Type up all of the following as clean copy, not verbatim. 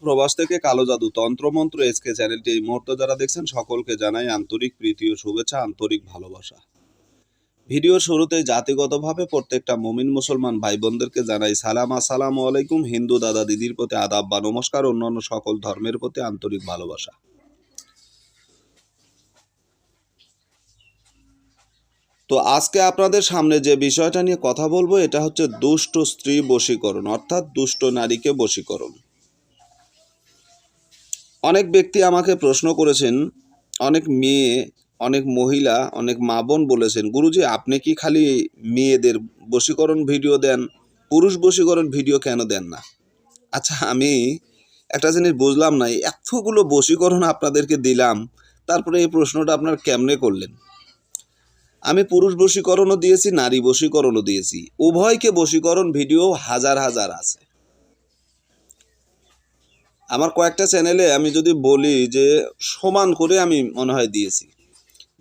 প্রবাস থেকে কালো জাদু তন্ত্রমন্ত্র এসকে চ্যানেলটি এই মুহূর্তে যারা দেখছেন সকলকে জানাই আন্তরিক প্রীতি ও শুভেচ্ছা, আন্তরিক ভালোবাসা। ভিডিওর শুরুতেই জাতিগতভাবে প্রত্যেকটা মুমিন মুসলমান ভাই বোনদেরকে জানাই সালাম, আসসালামু আলাইকুম। হিন্দু দাদা দিদির প্রতি আদাব বা নমস্কার, অন্যান্য সকল ধর্মের প্রতি আন্তরিক ভালোবাসা। তো আজকে আপনাদের সামনে যে বিষয়টা নিয়ে কথা বলবো এটা হচ্ছে দুষ্ট স্ত্রী বশীকরণ, অর্থাৎ দুষ্ট নারীকে বশীকরণ। অনেক ব্যক্তি আমাকে প্রশ্ন করেছেন, অনেক মেয়ে, অনেক মহিলা, অনেক মা বোন বলেছেন, গুরুজি আপনি কি খালি মেয়েদের বশীকরণ ভিডিও দেন, পুরুষ বশীকরণ ভিডিও কেন দেন না? আচ্ছা, আমি একটা জিনিস বুঝলাম না, এতগুলো বশীকরণ আপনাদেরকে দিলাম, তারপরে এই প্রশ্নটা আপনার কেমনে করলেন? আমি পুরুষ বশীকরণও দিয়েছি, নারী বশীকরণও দিয়েছি, উভয়কে বশীকরণ ভিডিও হাজার হাজার আছে। আমার কয়েকটা চ্যানেলে আমি যদি বলি যে সমান করে আমি মনে হয় দিয়েছি।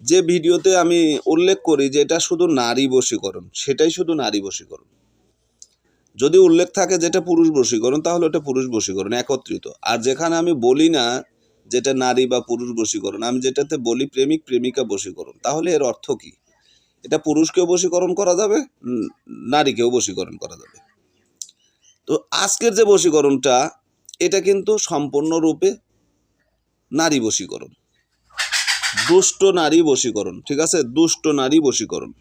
যে ভিডিওতে আমি উল্লেখ করি যে এটা শুধু নারী বশীকরণ, সেটাই শুধু নারী বশীকরণ। যদি উল্লেখ থাকে যেটা পুরুষ বশীকরণ, তাহলে ওটা পুরুষ বশীকরণ একত্রিত। আর যেখানে আমি বলি না যেটা নারী বা পুরুষ বশীকরণ, আমি যেটাতে বলি প্রেমিক প্রেমিকা বশীকরণ, তাহলে এর অর্থ কি? এটা পুরুষকেও বশীকরণ করা যাবে, নারীকেও বশীকরণ করা যাবে। তো আজকের যে বশীকরণটা, এটা কিন্তু সম্পূর্ণরূপে নারী বশীকরণ, দুষ্ট নারী বশীকরণ। ঠিক আছে, দুষ্ট নারী বশীকরণ।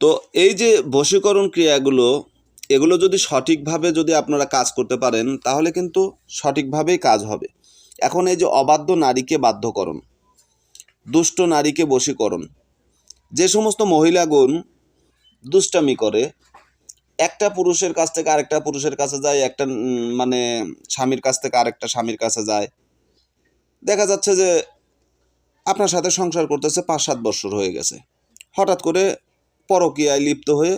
তো এই যে বশীকরণ ক্রিয়াগুলো, এগুলো যদি সঠিকভাবে যদি আপনারা কাজ করতে পারেন তাহলে কিন্তু সঠিকভাবেই কাজ হবে। এখন এই যে অবাধ্য নারীকে বাধ্যকরণ, দুষ্ট নারীকে বশীকরণ, যে সমস্ত মহিলাগণ দুষ্টামি করে, একটা পুরুষের কাছ থেকে আরেকটা পুরুষের কাছে যায়, একটা মানে স্বামীর কাছ থেকে আরেকটা স্বামীর কাছে যায়, দেখা যাচ্ছে যে আপনার সাথে সংসার করতেছে 5-7 বছর হয়ে গেছে, হঠাৎ করে পরকীয়ায় লিপ্ত হয়ে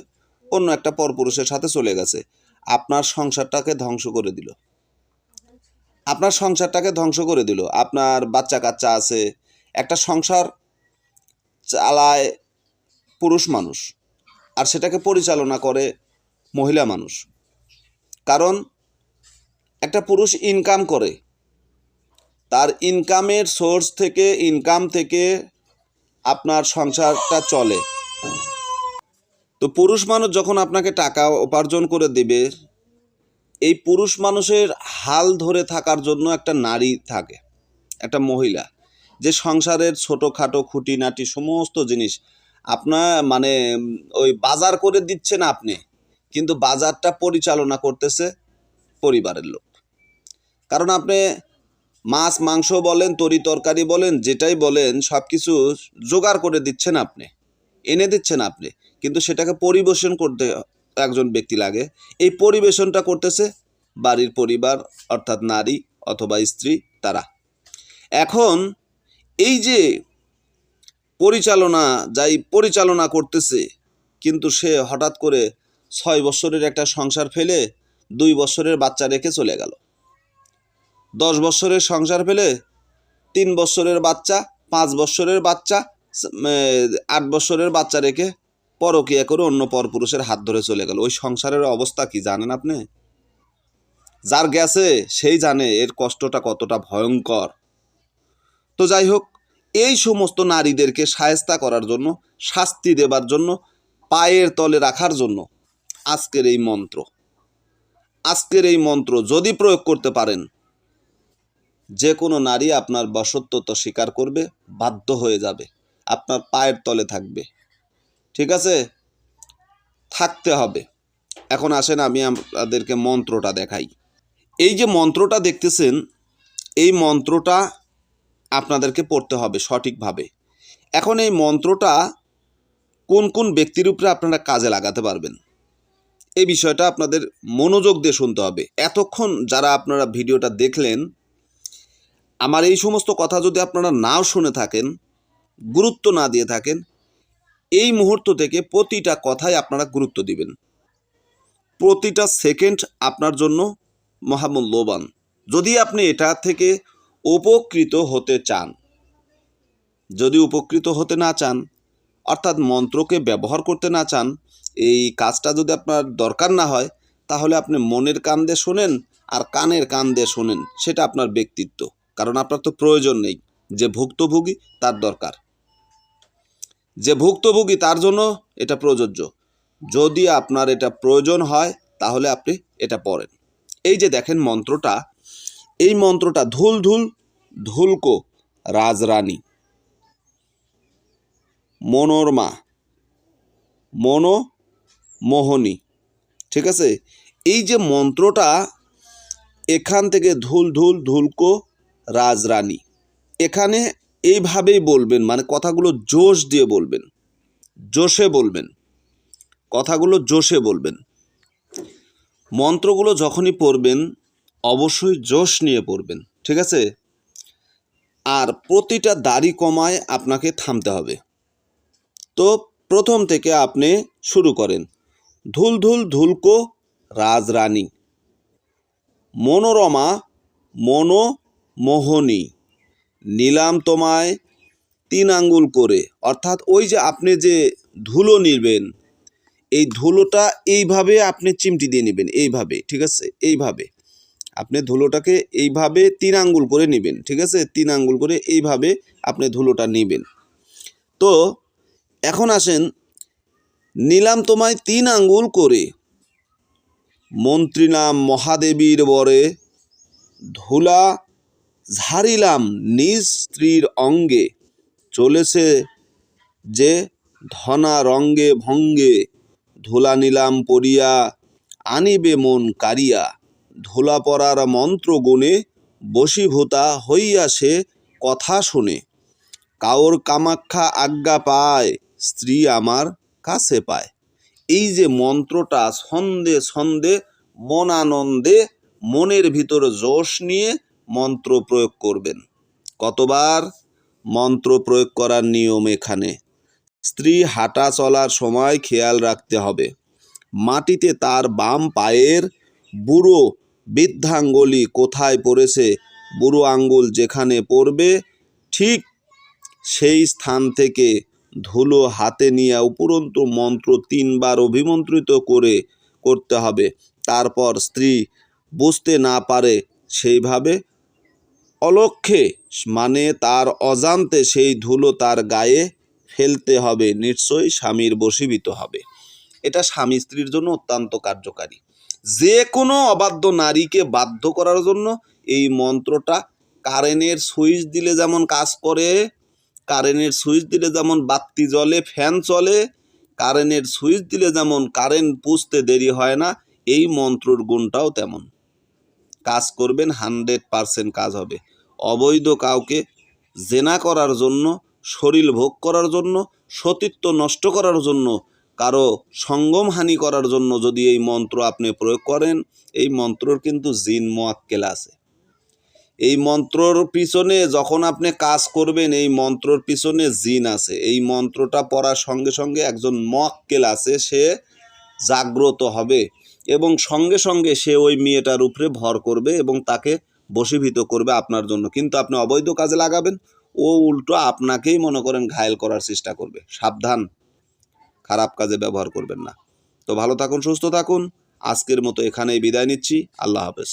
অন্য একটা পরপুরুষের সাথে চলে গেছে, আপনার সংসারটাকে ধ্বংস করে দিল, আপনার সংসারটাকে ধ্বংস করে দিল। আপনার বাচ্চা কাচ্চা আছে, একটা সংসার চালায় পুরুষ মানুষ, আর সেটাকে পরিচালনা করে মহিলা মানুষ। কারণ একটা পুরুষ ইনকাম করে, তার ইনকামের সোর্স থেকে, ইনকাম থেকে আপনার সংসারটা চলে। তো পুরুষ মানুষ যখন আপনাকে টাকা উপার্জন করে দেবে, এই পুরুষ মানুষের হাল ধরে থাকার জন্য একটা নারী থাকে, একটা মহিলা, যে সংসারের ছোটোখাটো খুঁটিনাটি সমস্ত জিনিস আপনার মানে ওই বাজার করে দিচ্ছেন আপনি, কিন্তু বাজারটা পরিচালনা করতেছে পরিবারের লোক। কারণ আপনি মাছ মাংস বলেন, তরি তরকারি বলেন, যেটাই বলেন সব কিছু জোগাড় করে দিচ্ছেন আপনি, এনে দিচ্ছেন আপনি, কিন্তু সেটাকে পরিবেশন করতে একজন ব্যক্তি লাগে। এই পরিবেশনটা করতেছে বাড়ির পরিবার, অর্থাৎ নারী অথবা স্ত্রী, তারা। এখন এই যে পরিচালনা করতেছে, কিন্তু সে হঠাৎ করে 6 বছরের একটা সংসার ফেলে 2 বছরের বাচ্চা রেখে চলে গেল, 10 বছরের সংসার ফেলে 3 বছরের বাচ্চা, 5 বছরের বাচ্চা, 8 বছরের বাচ্চা রেখে পরকীয়া করে অন্য পরপুরুষের হাত ধরে চলে গেল। ওই সংসারের অবস্থা কি জানেন আপনি? যার গেছে সেই জানে এর কষ্টটা কতটা ভয়ঙ্কর। তো যাই হোক, এই সমস্ত নারীদেরকে শায়েস্তা করার জন্য, শাস্তি দেবার জন্য, পায়ের তলে রাখার জন্য আজকের এই মন্ত্র যদি প্রয়োগ করতে পারেন, যে কোনো নারী আপনার বশত্বতা স্বীকার করবে, বাধ্য হয়ে যাবে, আপনার পায়ের তলে থাকবে। ঠিক আছে, থাকতে হবে। এখন আসেন আমি আপনাদেরকে মন্ত্রটা দেখাই। এই যে মন্ত্রটা দেখতেছেন, এই মন্ত্রটা আপনাদেরকে পড়তে হবে সঠিকভাবে। এখন এই মন্ত্রটা কোন কোন ব্যক্তির উপরে আপনারা কাজে লাগাতে পারবেন, এই বিষয়টা আপনাদের মনোযোগ দিয়ে শুনতে হবে। এতক্ষণ যারা আপনারা ভিডিওটা দেখলেন, আমার এই সমস্ত কথা যদি আপনারা নাও শুনে থাকেন, গুরুত্ব না দিয়ে থাকেন, এই মুহূর্ত থেকে প্রতিটা কথায় আপনারা গুরুত্ব দিবেন। প্রতিটা সেকেন্ড আপনার জন্য মহামূল্যবান। যদি আপনি এটা থেকে উপকৃত হতে চান, যদি উপকৃত হতে না চান, অর্থাৎ মন্ত্রকে ব্যবহার করতে না চান, এই কাজটা যদি আপনার দরকার না হয়, তাহলে আপনি মনের কান দিয়ে শোনেন আর কানের কান দিয়ে শোনেন, সেটা আপনার ব্যক্তিত্ব। কারণ আপনার তো প্রয়োজন নেই। যে ভুক্তভোগী তার দরকার, যে ভুক্তভোগী তার জন্য এটা প্রযোজ্য। যদি আপনার এটা প্রয়োজন হয় তাহলে আপনি এটা পড়েন। এই যে দেখেন মন্ত্রটা, এই মন্ত্রটা ধুল ধুল ধুলকো রাজরানী, মনোরমা, মনোমোহনী, ঠিক আছে? এই যে মন্ত্রটা, এখান থেকে ধুল ধুল ধুলকো রাজরানী, এখানে এইভাবেই বলবেন, মানে কথাগুলো জোশ দিয়ে বলবেন, জোশে বলবেন, কথাগুলো জোশে বলবেন। মন্ত্রগুলো যখনই পড়বেন অবশ্যই জোশ নিয়ে পড়বেন, ঠিক আছে? আর প্রতিটা দাড়ি কমায় আপনাকে থামতে হবে। তো প্রথম থেকে আপনি শুরু করেন। ধুল ধুল ধুলকো রাজরানী, মনোরমা মনোমোহনী, নিলাম তোমায় 3 আঙ্গুল করে। অর্থাৎ ওই যে আপনি যে ধুলো নিবেন, এই ধুলোটা এইভাবে আপনি চিমটি দিয়ে নেবেন, এইভাবে, ঠিক আছে? এইভাবে আপনি ধুলোটাকে এইভাবে 3 আঙ্গুল করে নেবেন, ঠিক আছে? 3 আঙ্গুল করে এইভাবে আপনি ধুলোটা নেবেন। তো এখন আসেন, নিলাম তোমায় 3 আঙ্গুল করে, মন্ত্রী নাম মহাদেবীর বরে, ধুলা ঝাড়িলাম নিজ স্ত্রীর অঙ্গে, চলেছে যে ধনা রঙ্গে ভঙ্গে, ধুলা নিলাম পড়িয়া আনিবে মন কারিয়া, ধুলা পড়ার মন্ত্র গুণে বশীভূতা হইয়া সে কথা শুনে, কাওর কামাখ্যা আজ্ঞা পায় স্ত্রী আমার কাছে পায়। এই যে মন্ত্রটা ছন্দে ছন্দে মন আনন্দে মনের ভিতর জোশ নিয়ে মন্ত্র প্রয়োগ করবেন। কতবার? মন্ত্র প্রয়োগ করার নিয়ম এখানে। স্ত্রী হাঁটা চলার সময় খেয়াল রাখতে হবে মাটিতে তার বাম পায়ের বুড়ো বৃদ্ধাঙ্গুলি কোথায় পড়েছে। বুড়ো আঙ্গুল যেখানে পড়বে ঠিক সেই স্থান থেকে ধুলো হাতে নিয়ে উপরন্তু মন্ত্র 3 বার অভিমন্ত্রিত করতে হবে। তারপর স্ত্রী বুঝতে না পারে সেইভাবে অলক্ষ্যে, মানে তার অজান্তে সেই ধুলো তার গায়ে ফেলতে হবে। নিশ্চয়ই স্বামীর বশীভূত হবে। এটা স্বামী স্ত্রীর জন্য অত্যন্ত কার্যকারী। যে কোনো অবাধ্য নারীকে বাধ্য করার জন্য এই মন্ত্রটা, কারেন্টের সুইচ দিলে যেমন কাজ করে, কারেন্টের সুইচ দিলে যেমন বাতি জ্বলে, ফ্যান চলে, কারেন্টের সুইচ দিলে যেমন কারেন্ট পুষতে দেরি হয় না, এই মন্ত্রর গুণটাও তেমন। কাজ করবেন, 100% কাজ হবে। অবৈধ কাউকে জেনা করার জন্য, শরীর ভোগ করার জন্য, সতীত্ব নষ্ট করার জন্য, কারো সঙ্গম হানি করার জন্য যদি এই মন্ত্র আপনি প্রয়োগ করেন, এই মন্ত্রর কিন্তু জিন মোয়াক্কেল আছে। এই মন্ত্রর পিছনে যখন আপনি কাজ করবেন, এই মন্ত্রর পিছনে জিন আছে। এই মন্ত্রটা পড়ার সঙ্গে সঙ্গে একজন মোয়াক্কেল আছে, সে জাগ্রত হবে এবং সঙ্গে সঙ্গে সে ওই মেয়েটার উপরে ভর করবে এবং তাকে বশীভূত করবে আপনার জন্য। কিন্তু আপনি অবৈধ কাজে লাগাবেন, ও উল্টো আপনাকেই মনে করেন ঘায়েল করার চেষ্টা করবে। সাবধান, খারাপ কাজে ব্যবহার করবেন না। তো ভালো থাকুন, সুস্থ থাকুন। আজকের মতো এখানেই বিদায় নিচ্ছি। আল্লাহ হাফেজ।